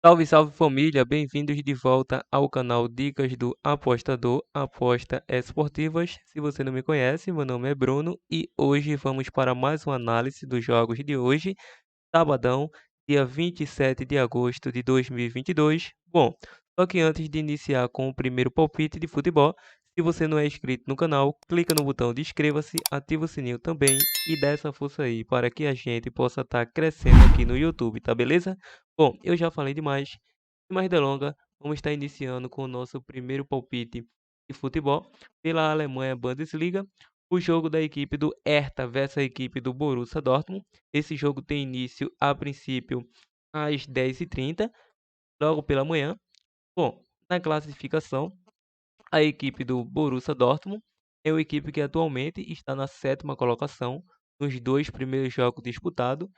Salve, salve família, bem-vindos de volta ao canal Dicas do Apostador, aposta esportivas. Se você não me conhece, meu nome é Bruno e hoje vamos para mais uma análise dos jogos de hoje, sabadão, dia 27 de agosto de 2022. Bom, só que antes de iniciar com o primeiro palpite de futebol, se você não é inscrito no canal, clica no botão de inscreva-se, ativa o sininho também e dá essa força aí para que a gente possa estar crescendo aqui no YouTube, tá beleza? Bom, eu já falei demais, sem mais delongas, vamos estar iniciando com o nosso primeiro palpite de futebol pela Alemanha Bundesliga, o jogo da equipe do Hertha versus a equipe do Borussia Dortmund. Esse jogo tem início, a princípio, às 10h30, logo pela manhã. Bom, na classificação, a equipe do Borussia Dortmund é uma equipe que atualmente está na sétima colocação nos dois primeiros jogos disputados,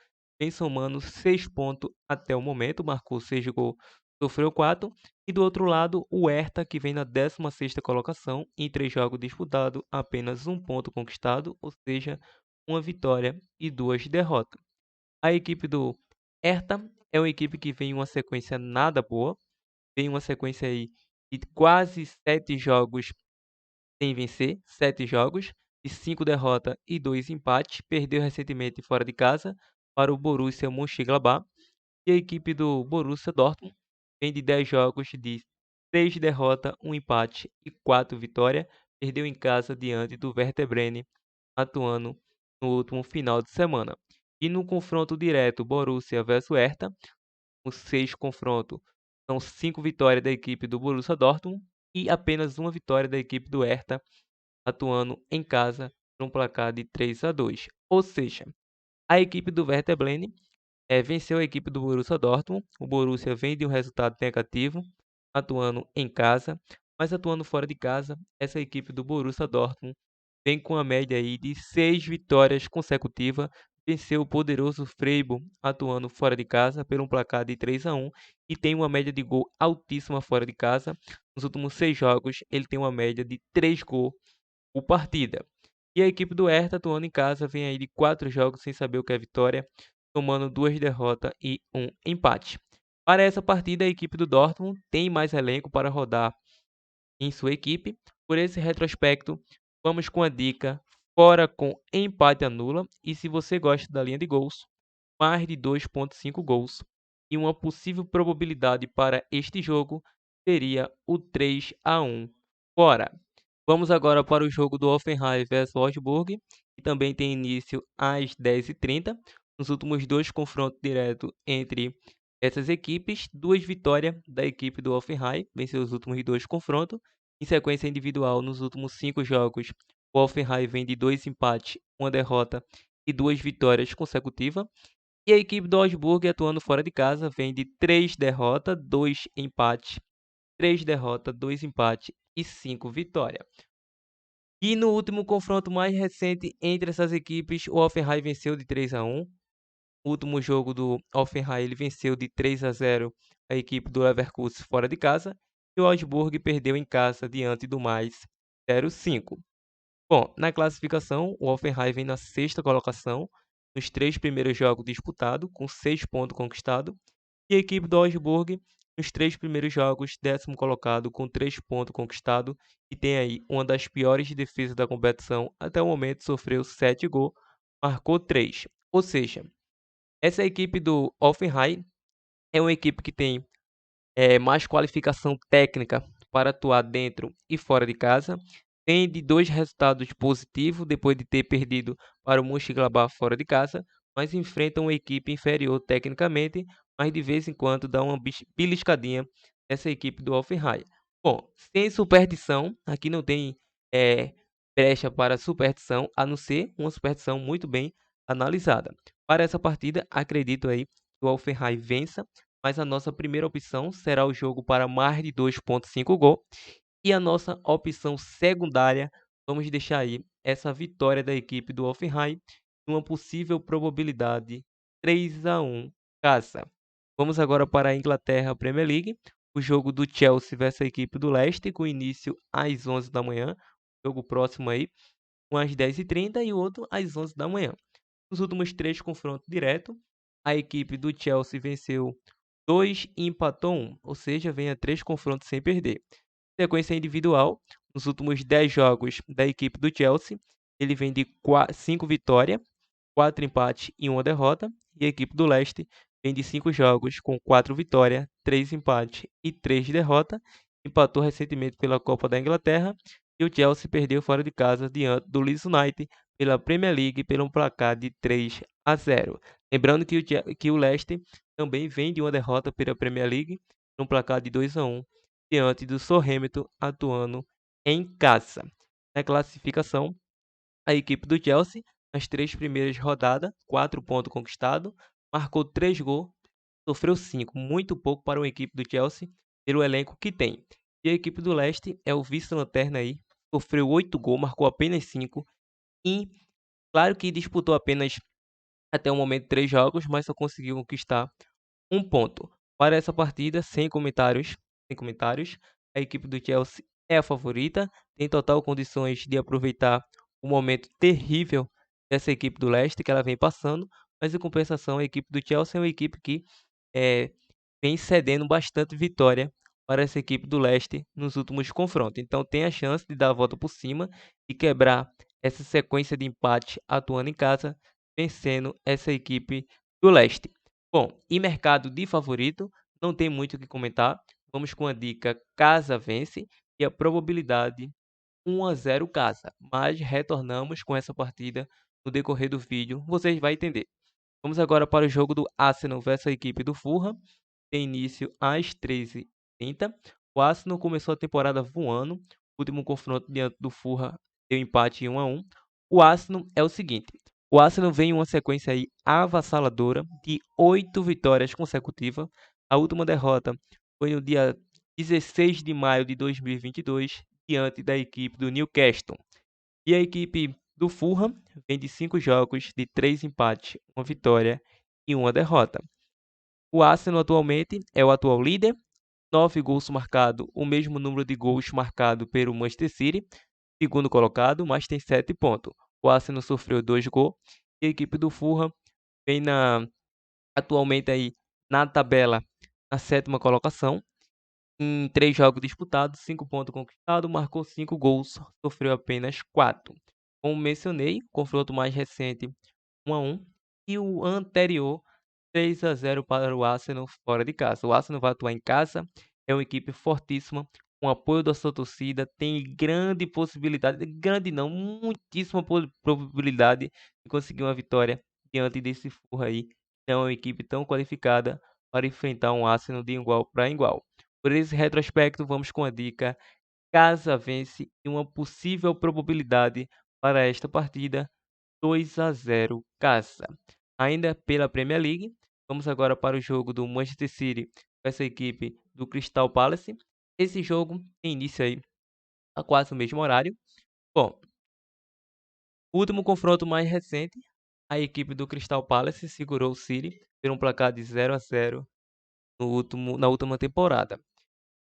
vem somando 6 pontos até o momento, marcou 6 gols, sofreu 4. E do outro lado, o Hertha, que vem na 16ª colocação, em 3 jogos disputados, apenas 1 ponto conquistado, ou seja, uma vitória e 2 derrotas. A equipe do Hertha é uma equipe que vem em uma sequência nada boa, tem uma sequência aí de quase 7 jogos sem vencer, 7 jogos, de 5 derrotas e 2 empates. Perdeu recentemente fora de casa para o Borussia Mönchengladbach. E a equipe do Borussia Dortmund vem de 10 jogos de 3 derrotas, 1 empate e 4 vitórias. Perdeu em casa diante do Werder Bremen, atuando no último final de semana. E no confronto direto Borussia versus Hertha, os 6 confrontos são 5 vitórias da equipe do Borussia Dortmund e apenas uma vitória da equipe do Hertha, atuando em casa por um placar de 3-2. Ou seja, a equipe do Werder Bremen venceu a equipe do Borussia Dortmund. O Borussia vem de um resultado negativo, atuando em casa, mas atuando fora de casa, essa equipe do Borussia Dortmund vem com a média aí de 6 vitórias consecutivas. Venceu o poderoso Freiburg, atuando fora de casa, por um placar de 3-1 e tem uma média de gol altíssima fora de casa. Nos últimos 6 jogos, ele tem uma média de 3 gols por partida. E a equipe do Hertha, atuando em casa, vem aí de 4 jogos sem saber o que é vitória, tomando 2 derrotas e 1 empate. Para essa partida, a equipe do Dortmund tem mais elenco para rodar em sua equipe. Por esse retrospecto, vamos com a dica fora com empate anula. E se você gosta da linha de gols, mais de 2,5 gols. E uma possível probabilidade para este jogo seria o 3-1 fora. Vamos agora para o jogo do Hoffenheim vs Wolfsburg, que também tem início às 10h30. Nos últimos 2 confrontos diretos entre essas equipes, 2 vitórias da equipe do Hoffenheim, venceu os últimos 2 confrontos. Em sequência individual, nos últimos 5 jogos, o Hoffenheim vem de 2 empates, 1 derrota e 2 vitórias consecutivas. E a equipe do Augsburg, atuando fora de casa, vem de 3 derrotas, 2 empates, 3 derrotas, 2 empates e 5 vitórias. E no último confronto mais recente entre essas equipes, o Hoffenheim venceu de 3-1. O último jogo do Hoffenheim, ele venceu de 3-0 a equipe do Leverkusen fora de casa. E o Augsburg perdeu em casa diante do mais 0-5. Bom, na classificação, o Hoffenheim vem na 6ª colocação, nos 3 primeiros jogos disputados, com 6 pontos conquistados. E a equipe do Augsburg, nos 3 primeiros jogos, 10º colocado, com 3 pontos conquistados. E tem aí uma das piores defesas da competição. Até o momento, sofreu 7 gols, marcou 3. Ou seja, essa equipe do Hoffenheim é uma equipe que tem mais qualificação técnica para atuar dentro e fora de casa. Tem de 2 resultados positivos depois de ter perdido para o Mönchengladbach fora de casa, mas enfrenta uma equipe inferior tecnicamente, mas de vez em quando dá uma beliscadinha nessa equipe do Hoffenheim. Bom, sem superstição, aqui não tem brecha para superstição, a não ser uma superstição muito bem analisada. Para essa partida, acredito aí que o Hoffenheim vença, mas a nossa primeira opção será o jogo para mais de 2,5 gols. E a nossa opção secundária, vamos deixar aí essa vitória da equipe do Hoffenheim, uma possível probabilidade 3-1 casa. Vamos agora para a Inglaterra Premier League, o jogo do Chelsea versus a equipe do Leicester, com início às 11 da manhã, jogo próximo aí, um às 10h30 e o outro às 11 da manhã. Nos últimos 3 confrontos diretos, a equipe do Chelsea venceu 2 e empatou 1, ou seja, vem a 3 confrontos sem perder. Sequência individual, nos últimos 10 jogos da equipe do Chelsea, ele vem de 5 vitórias, 4 empates e 1 derrota, e a equipe do Leicester vem de 5 jogos com 4 vitórias, 3 empates e 3 derrotas, empatou recentemente pela Copa da Inglaterra, e o Chelsea perdeu fora de casa diante do Leeds United pela Premier League pelo placar de 3-0. Lembrando que o Leicester também vem de uma derrota pela Premier League, no placar de 2-1, diante do Southampton, atuando em casa. Na classificação, a equipe do Chelsea, nas 3 primeiras rodadas, 4 pontos conquistados, marcou 3 gols, sofreu 5, muito pouco para uma equipe do Chelsea, pelo elenco que tem. E a equipe do Leicester é o vice-lanterna aí, sofreu 8 gols, marcou apenas 5, e claro que disputou apenas até o momento 3 jogos, mas só conseguiu conquistar 1 ponto. Para essa partida, sem comentários, a equipe do Chelsea é a favorita, tem total condições de aproveitar o momento terrível dessa equipe do Leicester que ela vem passando, mas em compensação a equipe do Chelsea é uma equipe que eh, vem cedendo bastante vitória para essa equipe do Leicester nos últimos confrontos. Então tem a chance de dar a volta por cima e quebrar essa sequência de empate atuando em casa, vencendo essa equipe do Leicester. Bom, e mercado de favorito, não tem muito o que comentar. Vamos com a dica casa vence e a probabilidade 1-0 casa. Mas retornamos com essa partida no decorrer do vídeo, vocês vão entender. Vamos agora para o jogo do Arsenal versus a equipe do Fulham. Tem início às 13h30. O Arsenal começou a temporada voando. O último confronto diante do Fulham deu empate em 1-1. O Arsenal é o seguinte: o Arsenal vem em uma sequência aí avassaladora de 8 vitórias consecutivas. A última derrota foi no dia 16 de maio de 2022, diante da equipe do Newcastle. E a equipe do Fulham vem de 5 jogos, de 3 empates, 1 vitória e 1 derrota. O Arsenal atualmente é o atual líder, 9 gols marcados, o mesmo número de gols marcados pelo Manchester City, segundo colocado, mas tem 7 pontos. O Arsenal sofreu 2 gols e a equipe do Fulham vem atualmente aí na tabela na 7ª colocação. Em 3 jogos disputados, 5 pontos conquistados, marcou 5 gols, sofreu apenas 4. Como mencionei, confronto mais recente 1-1 e o anterior 3-0 para o Arsenal fora de casa. O Arsenal vai atuar em casa, é uma equipe fortíssima, com apoio da sua torcida, tem grande possibilidade, grande não, muitíssima probabilidade de conseguir uma vitória diante desse Fulham aí. Não é uma equipe tão qualificada para enfrentar um Arsenal de igual para igual. Por esse retrospecto, vamos com a dica casa vence e uma possível probabilidade para esta partida 2-0 casa. Ainda pela Premier League, vamos agora para o jogo do Manchester City com essa equipe do Crystal Palace. Esse jogo tem início aí a quase o mesmo horário. Bom, o último confronto mais recente, a equipe do Crystal Palace segurou o City por um placar de 0-0 na última temporada.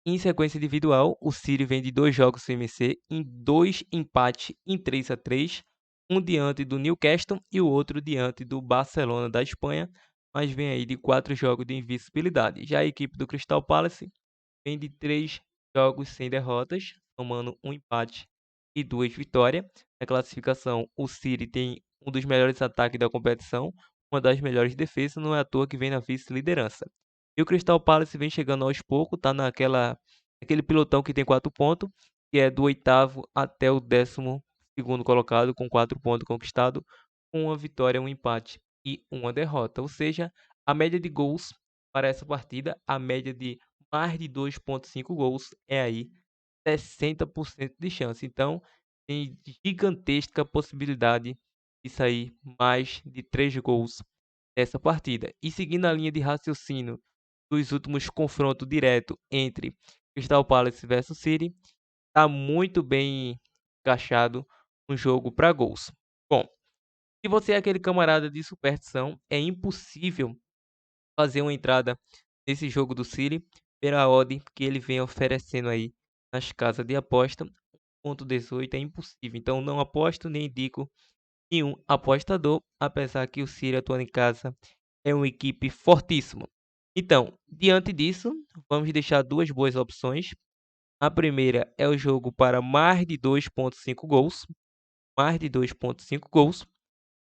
Em sequência individual, o City vem de 2 jogos sem vencer, em 2 empates em 3-3, um diante do Newcastle e o outro diante do Barcelona da Espanha, mas vem aí de 4 jogos de invencibilidade. Já a equipe do Crystal Palace vem de 3 jogos sem derrotas, somando um empate e 2 vitórias. Na classificação, o City tem um dos melhores ataques da competição, uma das melhores defesas, não é à toa que vem na vice-liderança. E o Crystal Palace vem chegando aos poucos, tá naquele pilotão que tem 4 pontos, que é do 8º até o 12º colocado, com 4 pontos conquistados, com uma vitória, um empate e uma derrota. Ou seja, a média de gols para essa partida, a média de mais de 2,5 gols é aí 60% de chance. Então, tem gigantesca possibilidade de sair mais de 3 gols nessa partida. E seguindo a linha de raciocínio dos últimos confrontos diretos entre Crystal Palace versus City, está muito bem encaixado um jogo para gols. Bom, se você é aquele camarada de superstição, é impossível fazer uma entrada nesse jogo do City pela odd que ele vem oferecendo aí nas casas de aposta. 1,18 é impossível, então não aposto nem indico nenhum apostador, apesar que o City atuando em casa é uma equipe fortíssima. Então, diante disso, vamos deixar duas boas opções. A primeira é o jogo para mais de 2,5 gols, mais de 2,5 gols.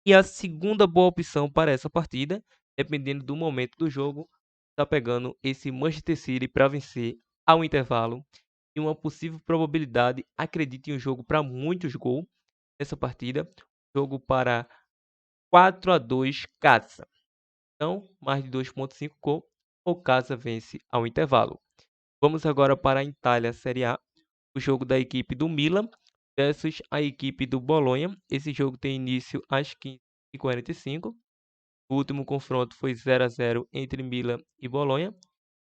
E a segunda boa opção para essa partida, dependendo do momento do jogo, está pegando esse Manchester City para vencer ao intervalo. E uma possível probabilidade, acredite em um jogo para muitos gols nessa partida, jogo para 4-2 casa. Então, mais de 2,5 gols, o casa vence ao intervalo. Vamos agora para a Itália Série A, o jogo da equipe do Milan versus a equipe do Bolonha. Esse jogo tem início às 15h45. O último confronto foi 0-0 entre Milan e Bolonha.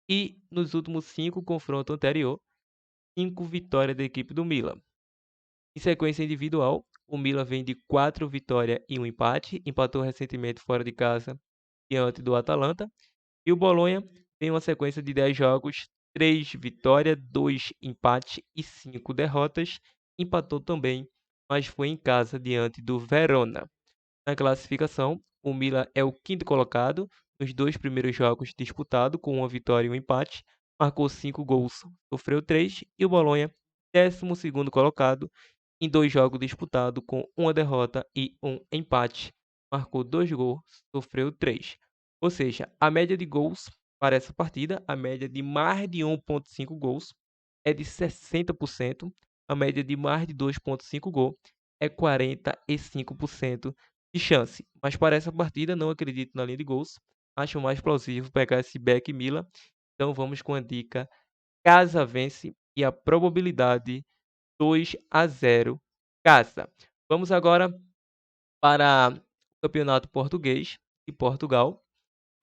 E nos últimos 5 confrontos anteriores, 5 vitórias da equipe do Milan. Em sequência individual, o Milan vem de 4 vitórias e 1 empate, empatou recentemente fora de casa diante do Atalanta. E o Bolonha tem uma sequência de 10 jogos, 3 vitórias, 2 empates e 5 derrotas. Empatou também, mas foi em casa diante do Verona. Na classificação, o Milan é o quinto colocado nos 2 primeiros jogos disputados, com uma vitória e um empate. Marcou 5 gols, sofreu 3. E o Bolonha, 12º colocado, em 2 jogos disputados, com uma derrota e um empate. Marcou 2 gols, sofreu 3. Ou seja, a média de gols para essa partida, a média de mais de 1,5 gols é de 60%, a média de mais de 2,5 gols é 45% de chance. Mas para essa partida, não acredito na linha de gols. Acho mais plausível pegar esse back Milan. Então vamos com a dica casa vence e a probabilidade 2-0 casa. Vamos agora para o Campeonato Português de Portugal,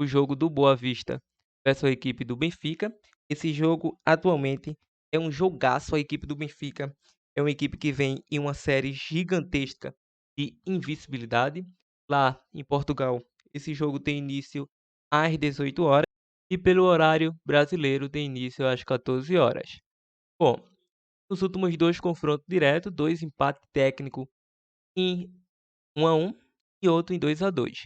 o jogo do Boa Vista versus a equipe do Benfica. Esse jogo atualmente é um jogaço. A equipe do Benfica é uma equipe que vem em uma série gigantesca de invencibilidade. Lá em Portugal, esse jogo tem início às 18 horas e pelo horário brasileiro tem início às 14 horas. Bom, nos últimos 2 confrontos diretos, 2 empates técnicos em 1-1 e outro em 2-2.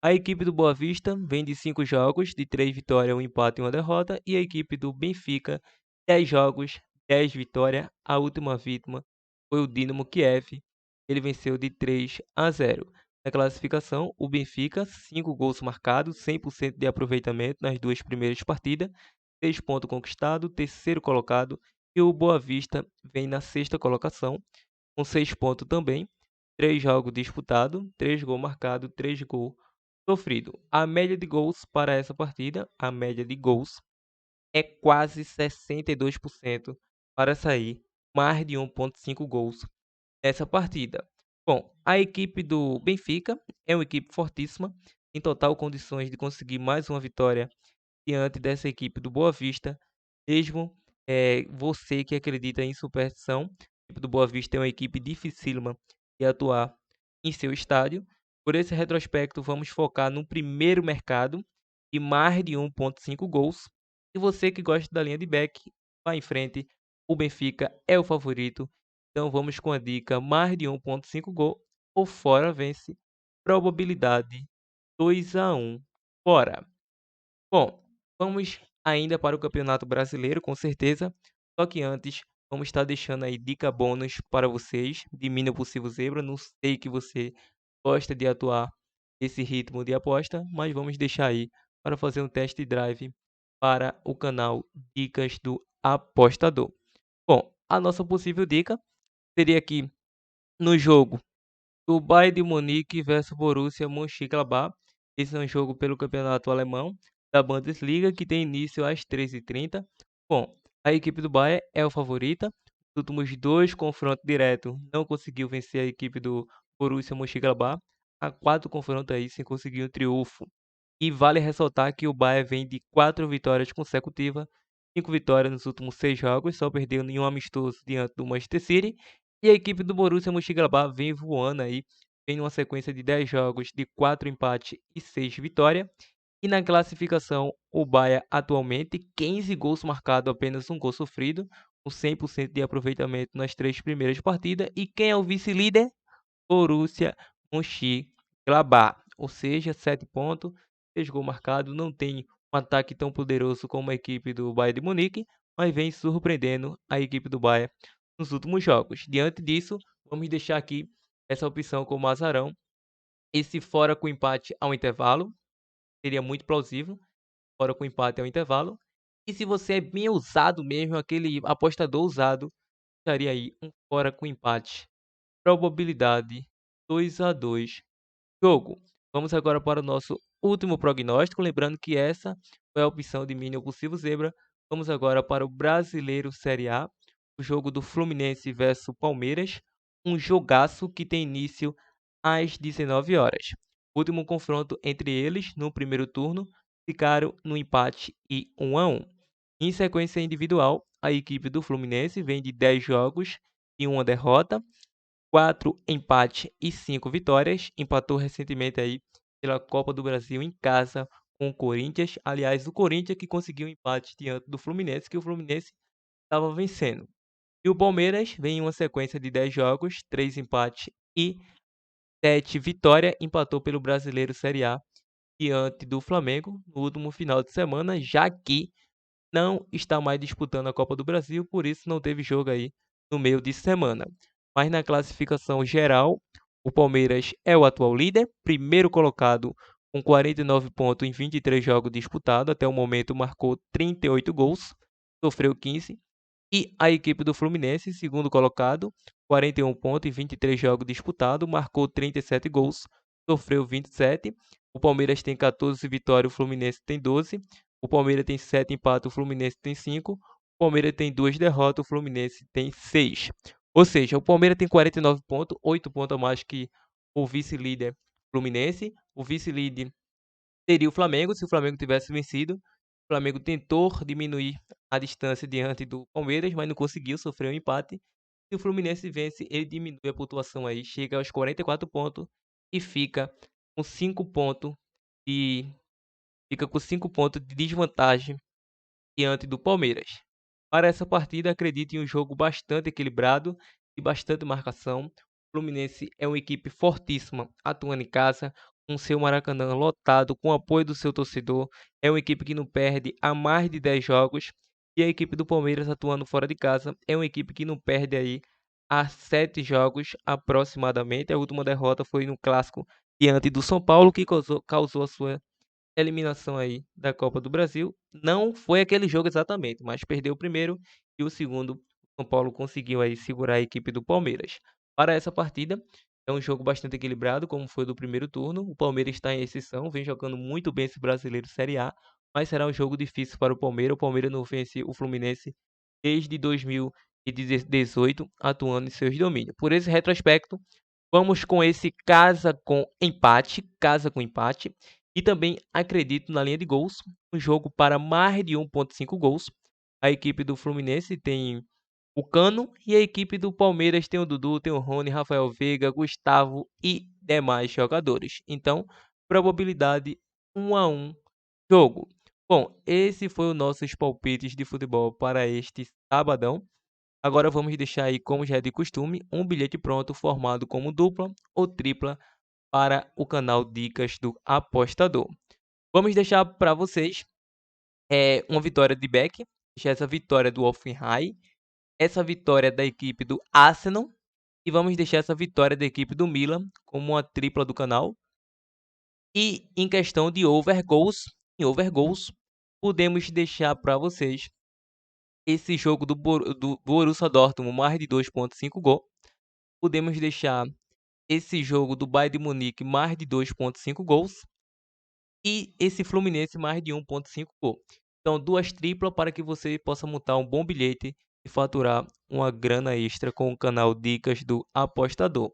A equipe do Boa Vista vem de 5 jogos, de 3 vitórias, 1 empate e 1 derrota. E a equipe do Benfica, 10 jogos, 10 vitórias. A última vítima foi o Dinamo Kiev. Ele venceu de 3-0. Na classificação, o Benfica, 5 gols marcados, 100% de aproveitamento nas 2 primeiras partidas, 6 pontos conquistados, terceiro colocado. E o Boa Vista vem na sexta colocação, com 6 pontos também. 3 jogos disputados, 3 gols marcados, 3 gols sofrido. A média de gols para essa partida, a média de gols é quase 62% para sair mais de 1,5 gols nessa partida. Bom, a equipe do Benfica é uma equipe fortíssima, em total condições de conseguir mais uma vitória diante dessa equipe do Boa Vista, mesmo você que acredita em superstição. A equipe do Boa Vista é uma equipe dificílima de atuar em seu estádio. Por esse retrospecto, vamos focar no primeiro mercado de mais de 1,5 gols. E você que gosta da linha de back, vá em frente. O Benfica é o favorito. Então vamos com a dica mais de 1,5 gol ou fora vence. Probabilidade 2-1 fora. Bom, vamos ainda para o Campeonato Brasileiro, com certeza. Só que antes, vamos estar deixando aí dica bônus para vocês de Mina Possível Zebra. Não sei que você gosta de atuar esse ritmo de aposta, mas vamos deixar aí para fazer um test drive para o canal Dicas do Apostador. Bom, a nossa possível dica seria aqui no jogo do Bayern de Munique versus Borussia Mönchengladbach. Esse é um jogo pelo campeonato alemão da Bundesliga que tem início às 13h30. Bom, a equipe do Bayern é a favorita. Nos últimos 2 confrontos diretos não conseguiu vencer a equipe do Borussia Mönchengladbach. Há 4 confrontos aí sem conseguir um triunfo. E vale ressaltar que o Bayern vem de 4 vitórias consecutivas, 5 vitórias nos últimos 6 jogos, só perdeu em um amistoso diante do Manchester City. E a equipe do Borussia Mönchengladbach vem voando aí, vem numa sequência de 10 jogos, de 4 empates e 6 vitórias. E na classificação, o Bayern atualmente 15 gols marcados, apenas um gol sofrido, com 100% de aproveitamento nas 3 primeiras partidas. E quem é o vice-líder? Borussia Mönchengladbach, ou seja, 7 pontos, 6 gols marcados, não tem um ataque tão poderoso como a equipe do Bayern de Munique, mas vem surpreendendo a equipe do Bayern nos últimos jogos. Diante disso, vamos deixar aqui essa opção como azarão. Esse fora com empate ao intervalo seria muito plausível, fora com empate ao intervalo. E se você é bem ousado mesmo, aquele apostador ousado, estaria aí um fora com empate. Probabilidade 2-2 jogo. Vamos agora para o nosso último prognóstico, lembrando que essa foi a opção de mínimo possível zebra. Vamos agora para o Brasileiro Série A, o jogo do Fluminense versus Palmeiras, um jogaço que tem início às 19 horas. O último confronto entre eles no primeiro turno ficaram no empate e 1-1. Em sequência individual, a equipe do Fluminense vem de 10 jogos e uma derrota, 4 empates e 5 vitórias. Empatou recentemente aí pela Copa do Brasil em casa com o Corinthians. Aliás, o Corinthians que conseguiu um empate diante do Fluminense, que o Fluminense estava vencendo. E o Palmeiras vem em uma sequência de 10 jogos, 3 empates e 7 vitórias. Empatou pelo Brasileiro Série A diante do Flamengo no último final de semana, já que não está mais disputando a Copa do Brasil, por isso não teve jogo aí no meio de semana. Mas na classificação geral, o Palmeiras é o atual líder, primeiro colocado com 49 pontos em 23 jogos disputados. Até o momento marcou 38 gols, sofreu 15. E a equipe do Fluminense, segundo colocado, 41 pontos em 23 jogos disputados, marcou 37 gols, sofreu 27. O Palmeiras tem 14 vitórias, o Fluminense tem 12. O Palmeiras tem 7 empates, o Fluminense tem 5. O Palmeiras tem 2 derrotas, o Fluminense tem 6. Ou seja, o Palmeiras tem 49 pontos, 8 pontos a mais que o vice-líder Fluminense. O vice-líder seria o Flamengo, se o Flamengo tivesse vencido. O Flamengo tentou diminuir a distância diante do Palmeiras, mas não conseguiu, sofreu um empate. Se o Fluminense vence, ele diminui a pontuação aí, chega aos 44 pontos e fica com 5 pontos de desvantagem diante do Palmeiras. Para essa partida, acredito em um jogo bastante equilibrado e bastante marcação. O Fluminense é uma equipe fortíssima, atuando em casa, com seu Maracanã lotado, com o apoio do seu torcedor. É uma equipe que não perde há mais de 10 jogos. E a equipe do Palmeiras, atuando fora de casa, é uma equipe que não perde aí há 7 jogos aproximadamente. A última derrota foi no clássico diante do São Paulo, que causou a sua eliminação aí da Copa do Brasil. Não foi aquele jogo exatamente, mas perdeu o primeiro e o segundo. O São Paulo conseguiu aí segurar a equipe do Palmeiras. Para essa partida, é um jogo bastante equilibrado, como foi do primeiro turno. O Palmeiras está em exceção, vem jogando muito bem esse Brasileiro Série A, mas será um jogo difícil para o Palmeiras. O Palmeiras não vence o Fluminense desde 2018, atuando em seus domínios. Por esse retrospecto, vamos com esse casa com empate. E também acredito na linha de gols, um jogo para mais de 1.5 gols. A equipe do Fluminense tem o Cano e a equipe do Palmeiras tem o Dudu, tem o Rony, Rafael Veiga, Gustavo e demais jogadores. Então, probabilidade 1-1 jogo. Bom, esse foi o nossos palpites de futebol para este sabadão. Agora vamos deixar aí, como já é de costume, um bilhete pronto formado como dupla ou tripla para o canal Dicas do Apostador. Vamos deixar para vocês uma vitória de Beck, deixar essa vitória do Hoffenheim, essa vitória da equipe do Arsenal e vamos deixar essa vitória da equipe do Milan como uma tripla do canal. E em questão de em over goals, podemos deixar para vocês esse jogo do Borussia Dortmund mais de 2.5 gol. Podemos deixar esse jogo do Bayern de Munique mais de 2.5 gols. E esse Fluminense mais de 1.5 gol. Então, duas triplas para que você possa montar um bom bilhete e faturar uma grana extra com o canal Dicas do Apostador.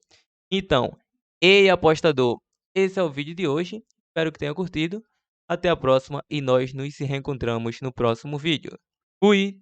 Então, ei apostador, esse é o vídeo de hoje. Espero que tenha curtido. Até a próxima e nós nos reencontramos no próximo vídeo. Fui!